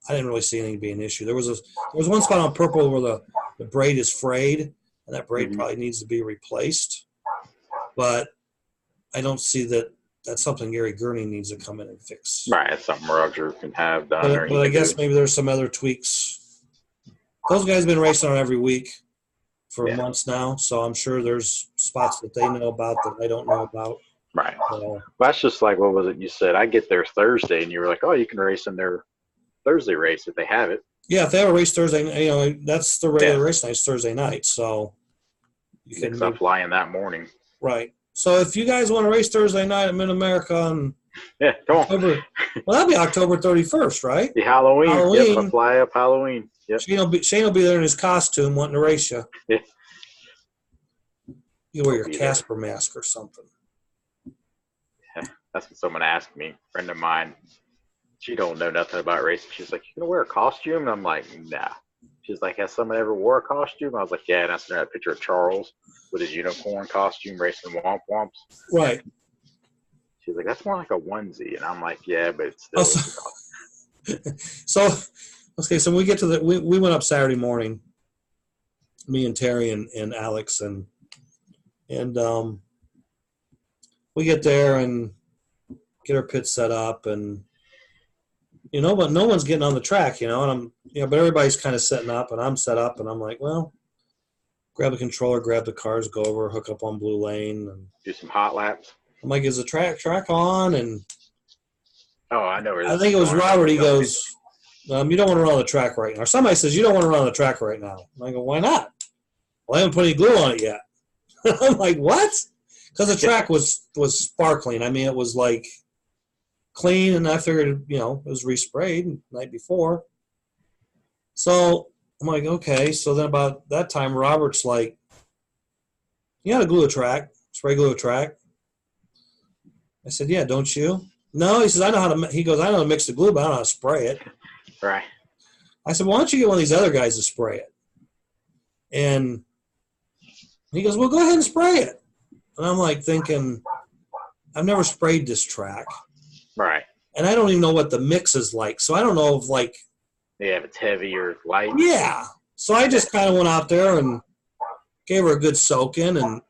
A: I didn't really see anything being an issue. There was one spot on purple where the braid is frayed, and that braid probably needs to be replaced. But I don't see that that's something Gary Gurney needs to come in and fix.
B: Right, it's something Roger can have done.
A: But I guess maybe there's some other tweaks. Those guys have been racing on every week for months now, so I'm sure there's spots that they know about that I don't know about.
B: Right.
A: So,
B: well, that's just like, what was it you said? I get there Thursday, and you were like, oh, you can race in their Thursday race if they have it.
A: Yeah, if they have a race Thursday, that's the regular race night, Thursday night. So
B: you can stop flying that morning.
A: Right. So if you guys want to race Thursday night at Mid-America on
B: come on.
A: well, that'll be October 31st, right?
B: The Halloween. Yep, I'll fly up Halloween. Yep.
A: Shane will be there in his costume wanting to race you.
B: Yeah.
A: You wear your Casper mask or something.
B: Yeah, that's what someone asked me. A friend of mine, she don't know nothing about racing. She's like, you gonna wear a costume? And I'm like, nah. She's like, has someone ever wore a costume? I was like, yeah. And I sent her a picture of Charles with his unicorn costume racing Womp Womps.
A: Right.
B: She's like, that's more like a onesie. And I'm like, yeah, but it's
A: So
B: still.
A: so we get to we went up Saturday morning, me and Terry and Alex, and we get there and get our pit set up, and but no one's getting on the track, and I'm but everybody's kind of setting up, and I'm set up, and I'm like, well, grab the controller, grab the cars, go over, hook up on blue lane, and
B: do some hot laps.
A: I'm like, is the track on? And
B: I know.
A: I think it was Robert. He goes, you don't want to run on the track right now. Or somebody says, you don't want to run on the track right now. And I go, why not? Well, I haven't put any glue on it yet. I'm like, what? Because the track was sparkling. I mean, it was like clean, and I figured, it was resprayed the night before. So I'm like, okay. So then about that time, Robert's like, you got to glue a track, spray glue a track. I said, yeah, don't you? No, he says, I know how to. He goes, I know how to mix the glue, but I don't know how to spray it.
B: Right.
A: I said, why don't you get one of these other guys to spray it? And he goes, well, go ahead and spray it. And I'm like thinking, I've never sprayed this track.
B: Right.
A: And I don't even know what the mix is like. So I don't know if
B: if it's heavy or light.
A: Yeah. So I just kind of went out there and gave her a good soak in, and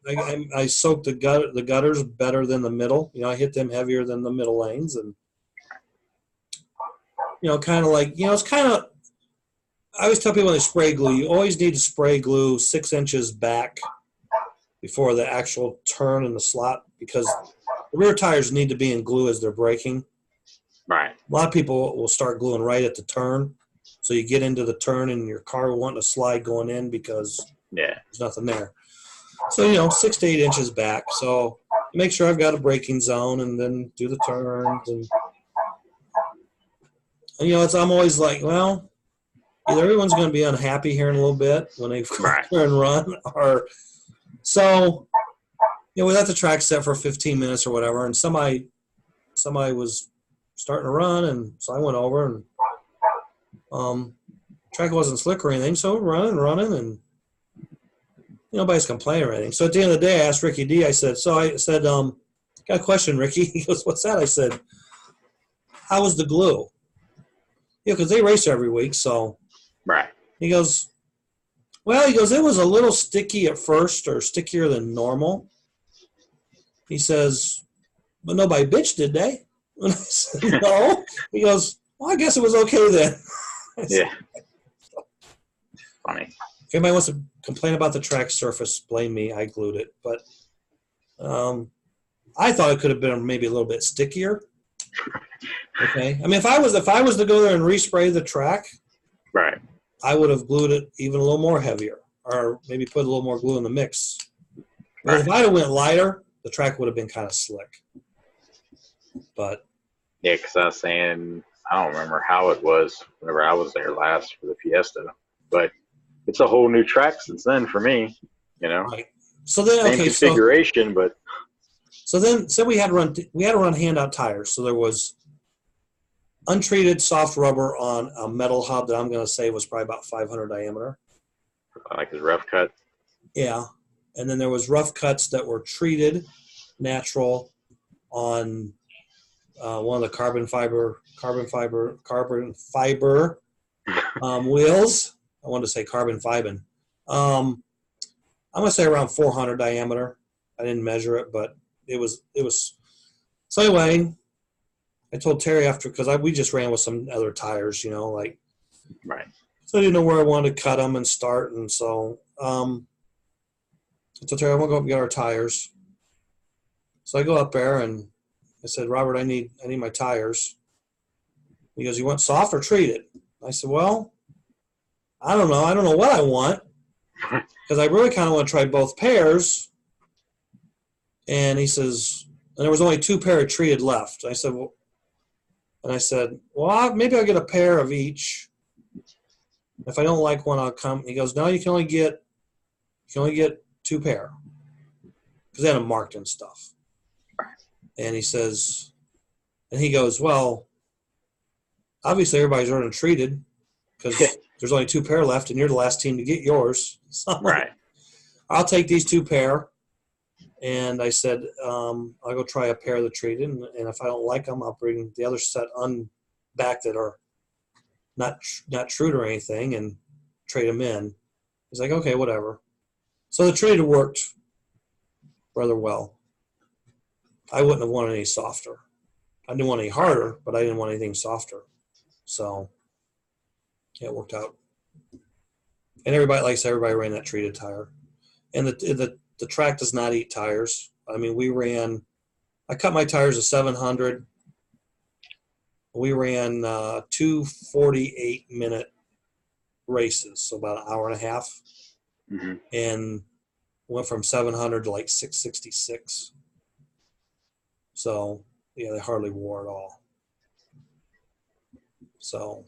A: I soaked the gutters better than the middle. I hit them heavier than the middle lanes, and kind of like it's kind of. I always tell people when they spray glue, you always need to spray glue 6 inches back before the actual turn in the slot, because the rear tires need to be in glue as they're braking.
B: Right.
A: A lot of people will start gluing right at the turn, so you get into the turn and your car will want to slide going in because there's nothing there. So 6 to 8 inches back. So make sure I've got a braking zone, and then do the turns, and I'm always like, well, either everyone's going to be unhappy here in a little bit when they turn and run, or so. We let the track set for 15 minutes or whatever, and somebody was starting to run, and so I went over, and track wasn't slick or anything, so running, and nobody's complaining or anything. So at the end of the day, I asked Ricky D. I said, got a question, Ricky. He goes, what's that? I said, how was the glue? Because they race every week, so.
B: Right.
A: He goes, it was a little sticky at first, or stickier than normal. He says, but nobody bitched, did they? And I said, no. He goes, well, I guess it was okay then.
B: Yeah. Funny.
A: If anybody wants to complain about the track surface, blame me. I glued it. But I thought it could have been maybe a little bit stickier. Okay. I mean, if I was to go there and respray the track,
B: right,
A: I would have glued it even a little more heavier, or maybe put a little more glue in the mix. But if I'd have went lighter, the track would have been kind of slick. But
B: yeah, because I was saying, I don't remember how it was whenever I was there last for the Fiesta, but it's a whole new track since then for me.
A: Right. So then,
B: same configuration, but.
A: So then, we had to run handout tires. So there was untreated soft rubber on a metal hub that I'm going to say was probably about 500 diameter.
B: Like his rough cut.
A: Yeah, and then there was rough cuts that were treated natural on one of the carbon fiber Wheels, I wanted to say carbon fiber. I'm gonna say around 400 diameter. I didn't measure it, but it was. So anyway, I told Terry after because we just ran with some other tires, like.
B: Right.
A: So I didn't know where I wanted to cut them and start, and so I told Terry, I'm gonna go up and get our tires. So I go up there and I said, Robert, I need my tires. He goes, you want soft or treated? I said, well, I don't know. I don't know what I want because I really kind of want to try both pairs. And he says, and there was only 2 pair of treated left. I said, well, maybe I'll get a pair of each. If I don't like one, I'll come. He goes, no, you can only get 2 pair because they had them marked and stuff. And he says, and he goes, well, obviously everybody's running treated because there's only 2 pair left, and you're the last team to get yours. So I'm like, I'll take these 2 pair. And I said, I'll go try a pair of the treated, and if I don't like them, I'll bring the other set back that are not true or anything and trade them in. He's like, okay, whatever. So the treated worked rather well. I wouldn't have wanted any softer. I didn't want any harder, but I didn't want anything softer. So yeah, it worked out. And everybody ran that treated tire. And the track does not eat tires. I mean, I cut my tires to 700. We ran 2 48-minute races, so about an hour and a half, and went from 700 to like 666. So yeah, they hardly wore at all. So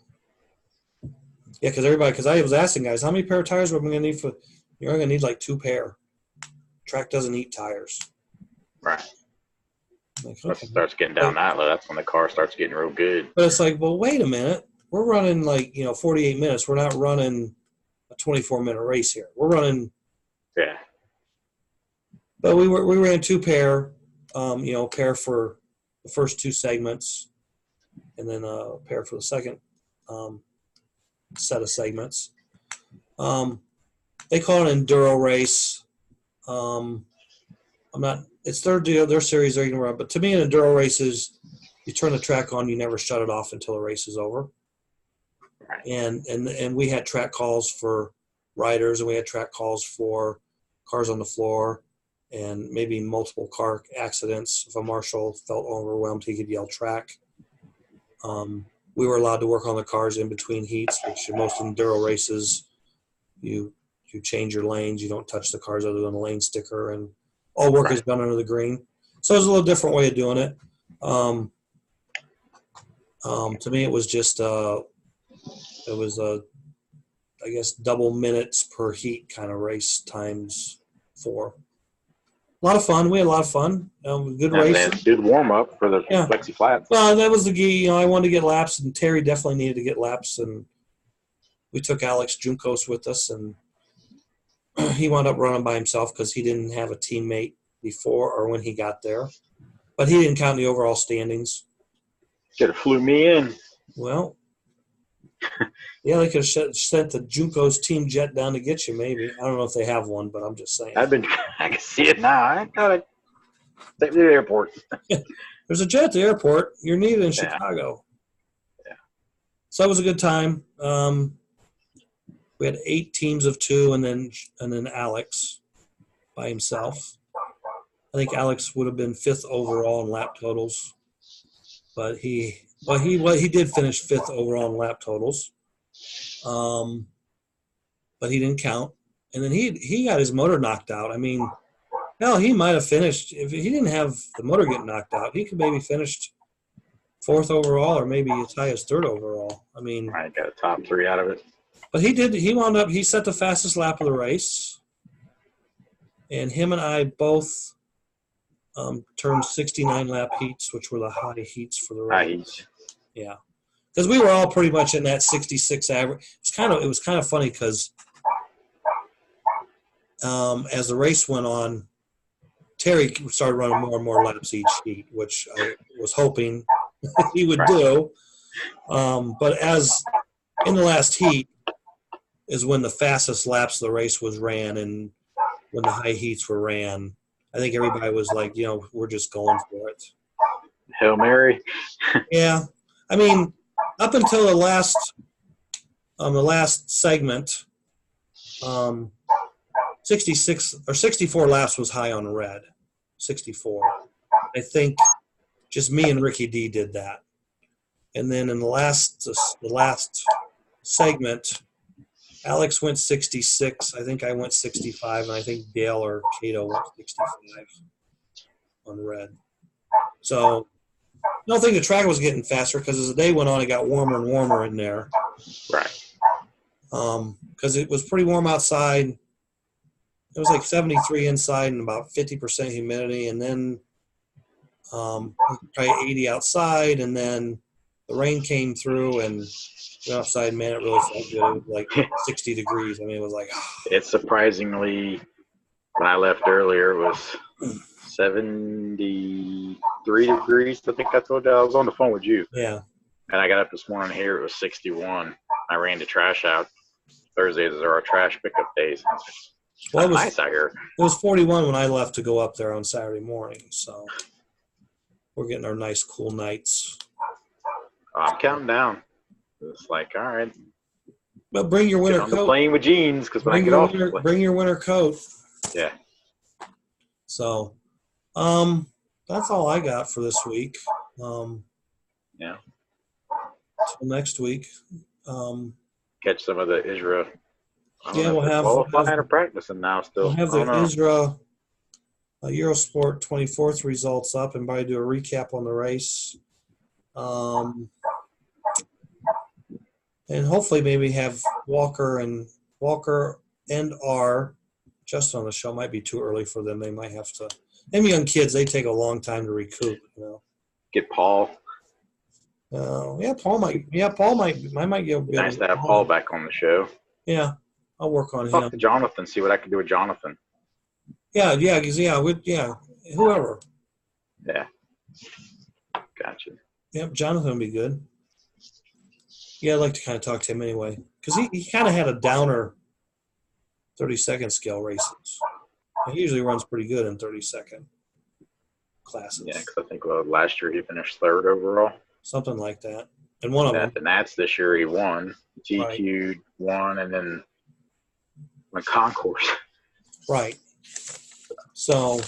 A: yeah, because I was asking guys, how many pair of tires are we going to need you're going to need like 2 pair. Track doesn't eat tires.
B: Right.
A: Like,
B: Once it starts getting down that low, that's when the car starts getting real good.
A: But it's like, well, wait a minute. We're running 48 minutes. We're not running a 24-minute race here. We're running.
B: Yeah.
A: But we ran 2 pair, pair for the first 2 segments, and then a pair for the second set of segments. They call it an enduro race. It's their series they're going to run. But to me, an enduro race is you turn the track on, you never shut it off until the race is over.
B: Right.
A: And we had track calls for riders, and we had track calls for cars on the floor, and maybe multiple car accidents. If a marshal felt overwhelmed, he could yell track. We were allowed to work on the cars in between heats, which in most enduro races, you change your lanes. You don't touch the cars other than the lane sticker, and all work is done under the green. So it's a little different way of doing it. To me, it was just I guess double minutes per heat kind of race times 4. A lot of fun. We had a lot of fun. Good race.
B: Good warm up for the flexi flats.
A: Well, that was the key. I wanted to get laps, and Terry definitely needed to get laps, and we took Alex Junkos with us, and he wound up running by himself because he didn't have a teammate before or when he got there. But he didn't count the overall standings.
B: Could have flew me in.
A: Well, yeah, they could have sent the Junkos team jet down to get you, maybe. I don't know if they have one, but I'm just saying.
B: I can see it now. I got to take me to the airport.
A: There's a jet at the airport. You're needed in Chicago.
B: Yeah.
A: So that was a good time. We had 8 teams of 2, and then Alex by himself. I think Alex would have been 5th overall in lap totals, but he did finish 5th overall in lap totals, but he didn't count. And then he got his motor knocked out. I mean, hell, he might have finished if he didn't have the motor get knocked out. He could maybe finished 4th overall, or maybe as high as 3rd overall. I mean,
B: I got a top 3 out of it.
A: But he wound up. He set the fastest lap of the race, and him and I both turned 69 lap heats, which were the high heats for the race.
B: High heats.
A: Yeah, because we were all pretty much in that 66 average. It was kind of funny because as the race went on, Terry started running more and more laps each heat, which I was hoping he would do. But as in the last heat is when the fastest laps of the race was ran, and when the high heats were ran. I think everybody was like, we're just going for it.
B: Hail Mary.
A: Yeah. I mean, up until the last segment, 66 or 64 laps was high on red. 64. I think just me and Ricky D did that. And then in the last segment, Alex went 66. I think I went 65, and I think Dale or Cato went 65 on red. So I don't think the track was getting faster because as the day went on, it got warmer and warmer in there.
B: Right.
A: Because it was pretty warm outside. It was like 73 inside and about 50% humidity, and then probably 80 outside, and then the rain came through and went outside. Man, it really felt good. It was like 60 degrees. I mean, it was like.
B: It's surprisingly, when I left earlier, it was 73 degrees. I think I told you I was on the phone with you.
A: Yeah.
B: And I got up this morning here. It was 61. I ran the trash out. Thursdays are our trash pickup days. Well, it was nice out here.
A: It was 41 when I left to go up there on Saturday morning. So we're getting our nice cool nights.
B: I'm counting down. It's like, all right.
A: But bring your winter coat.
B: Playing with jeans because when I get off.
A: Bring your winter coat.
B: Yeah.
A: So, that's all I got for this week.
B: Yeah.
A: Till next week.
B: Catch some of the ISRA.
A: Yeah, we'll have
B: qualifying or practicing now still.
A: We'll have the ISRA Eurosport 24th results up and probably do a recap on the race. And hopefully maybe have Walker and R just on the show. Might be too early for them. They might have to. Them young kids, they take a long time to recoup.
B: Get Paul.
A: Yeah, Paul might. Yeah, Paul might. I might get.
B: Nice to have Paul back on the show.
A: Yeah, I'll work on him.
B: Talk to Jonathan. See what I can do with Jonathan.
A: Yeah, whoever.
B: Yeah. Gotcha.
A: Yep, Jonathan would be good. Yeah, I'd like to kind of talk to him anyway because he kind of had a downer 30-second scale races. He usually runs pretty good in 30-second classes.
B: Yeah, because I think last year he finished third overall.
A: Something like that. And one of them.
B: The Nats this year he won. TQ'd won and then went concourse.
A: Right. So,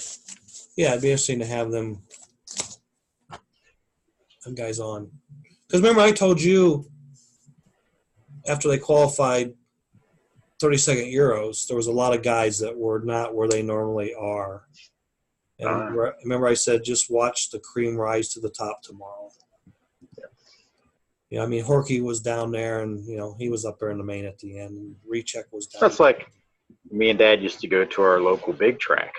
A: yeah, it'd be interesting to have them guys on. Because remember I told you after they qualified 30-second Euros, there was a lot of guys that were not where they normally are. And remember I said just watch the cream rise to the top tomorrow. Yeah, I mean, Horky was down there, and, he was up there in the main at the end. And Recheck was down
B: That's
A: there.
B: like me and Dad used to go to our local big track.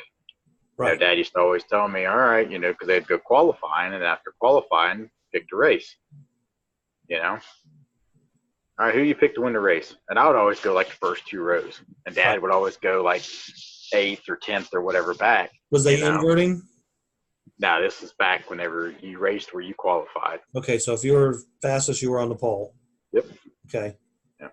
A: Right.
B: Dad used to always tell me, all right, because they'd go qualifying, and after qualifying, pick the race. All right, who you pick to win the race? And I would always go like the first two rows. And Dad would always go like 8th or 10th or whatever back.
A: Was they inverting?
B: No, this is back whenever you raced where you qualified.
A: Okay, so if you were fastest, you were on the pole.
B: Yep.
A: Okay.
B: Yeah.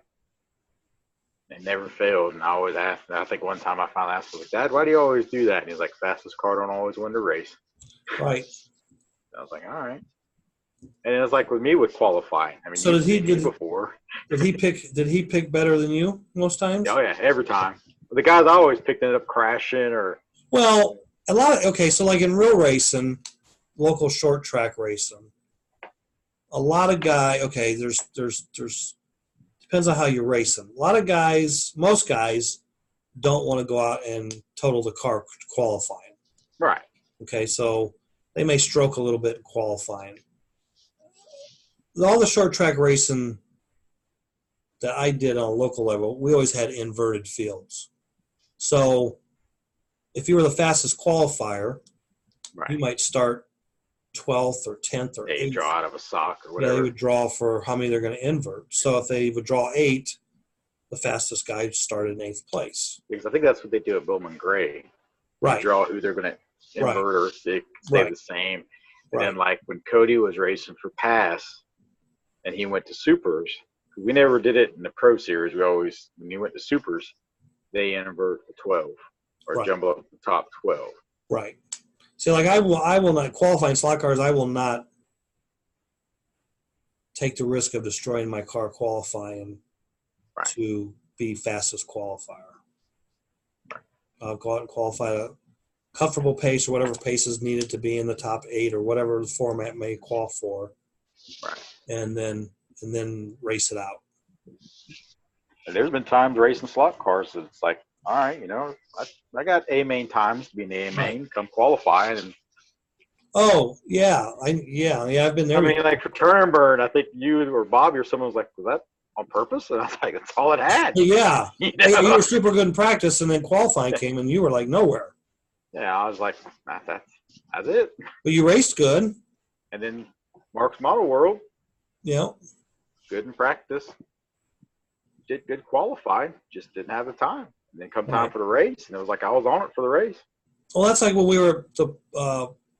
B: They never failed, and I always asked. I think one time I finally asked him, like, Dad, why do you always do that? And he's like, fastest car don't always win the race.
A: Right.
B: I was like, all right. And it was like with me with qualifying. I mean,
A: so did he
B: before?
A: Did he pick better than you most times?
B: Oh yeah, every time. The guys I always picked ended up crashing or.
A: Well, so like in real racing, local short track racing, a lot of guys. Okay, there's depends on how you race them. A lot of guys, most guys, don't want to go out and total the car qualifying.
B: Right.
A: Okay, so they may stroke a little bit in qualifying. All the short track racing that I did on a local level, we always had inverted fields. So if you were the fastest qualifier,
B: right,
A: you might start 12th or 10th or 8th.
B: They draw out of a sock or whatever.
A: Yeah, they would draw for how many they're going to invert. So if they would draw 8, the fastest guy started in 8th place.
B: Because I think that's what they do at Bowman Gray.
A: Right.
B: They draw who they're going to invert or stay the same. And then like when Cody was racing for Pass and he went to Supers, We never did it in the Pro Series. We always, when you went to Supers, they invert the 12 or
A: Right.
B: jumble up the top 12.
A: Right. See, like I will not qualify in slot cars. I will not take the risk of destroying my car qualifying to be fastest qualifier. I'll go out and qualify a comfortable pace or whatever pace is needed to be in the top 8 or whatever the format may call for, and then race it out.
B: And there's been times racing slot cars that it's like, all right, I got A main times to be in the A main, come qualify, and
A: oh yeah, I've been there.
B: I mean, like for turn and burn, I think you or Bobby or someone was like, was that on purpose? And I was like, that's all it had.
A: Yeah, you were super good in practice, and then qualifying came, and you were like nowhere.
B: Yeah, I was like, that's it.
A: But you raced good.
B: And then Mark's Model World,
A: Yeah,
B: good in practice, did good qualifying, just didn't have the time. And then come time for the race, and it was like I was on it for the race.
A: Well, that's like when we were at the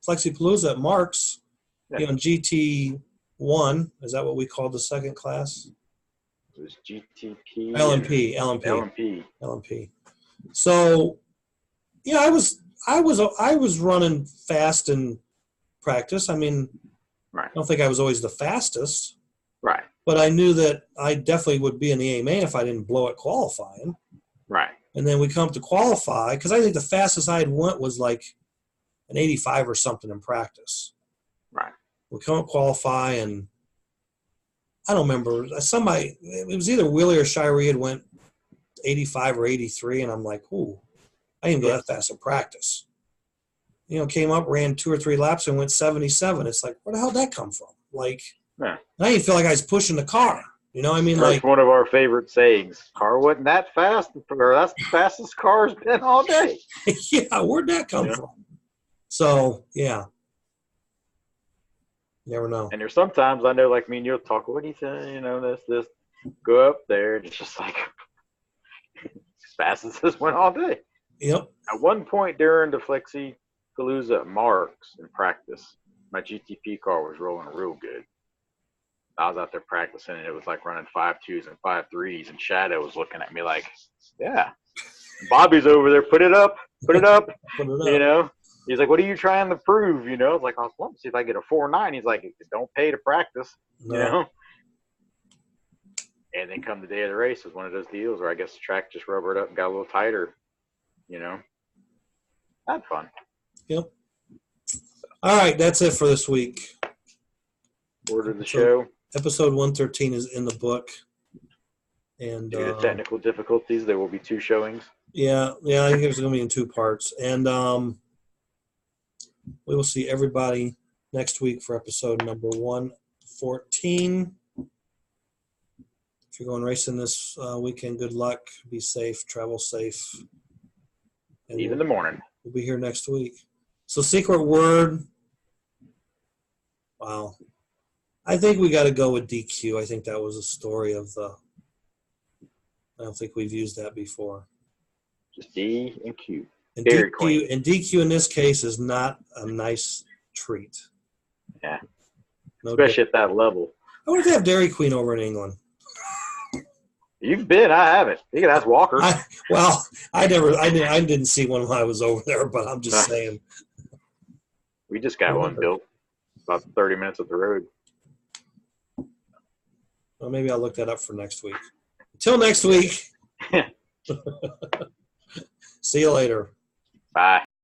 A: Flexipalooza at Mark's, GT1. Is that what we called the second class?
B: It was GTP.
A: LMP. So, I was running fast in practice. I mean, I don't think I was always the fastest.
B: Right.
A: But I knew that I definitely would be in the A main if I didn't blow it qualifying.
B: Right.
A: And then we come to qualify, because I think the fastest I had went was like an 85 or something in practice.
B: Right.
A: We come up qualify, and I don't remember. Somebody, it was either Willie or Shirey had went 85 or 83, and I'm like, ooh, I didn't go that fast in practice. Came up, ran 2 or 3 laps, and went 77. It's like, where the hell did that come from? Like, I didn't feel like I was pushing the car.
B: That's one of our favorite sayings. Car wasn't that fast, or that's the fastest car's been all day.
A: Yeah, where'd that come from? So, yeah. Never know.
B: And there's sometimes I know, like me and you'll talk, what do you say, this, go up there, and it's just like, as fast as this went all day.
A: Yep.
B: At one point during the Flexipalooza at Mark's in practice, my GTP car was rolling real good. I was out there practicing, and it was like running 5.2s and 5.3s, and Shadow was looking at me like, yeah. Bobby's over there, put it up. He's like, what are you trying to prove? I was like, I was wanting to see if I get a 4.9. He's like, don't pay to practice, And then come the day of the race, it was one of those deals where I guess the track just rubbered up and got a little tighter, Had fun.
A: Yep. All right, that's it for this week.
B: Order the show.
A: Episode 113 is in the book. And
B: due to technical difficulties, there will be 2 showings.
A: Yeah, I think it's going to be in 2 parts. And we will see everybody next week for episode number 114. If you're going racing this weekend, good luck. Be safe. Travel safe. And
B: Even the morning.
A: We'll be here next week. So, secret word. Wow. I think we got to go with DQ. I think that was a story of the – I don't think we've used that before.
B: Just D and Q.
A: And DQ in this case is not a nice treat.
B: Yeah. Especially at that level.
A: I wonder if they have Dairy Queen over in England.
B: You've been, I haven't. You can ask Walker.
A: I didn't see one when I was over there, but I'm just saying.
B: We just got one built about 30 minutes up the road.
A: Well, maybe I'll look that up for next week. Until next week. See you later.
B: Bye.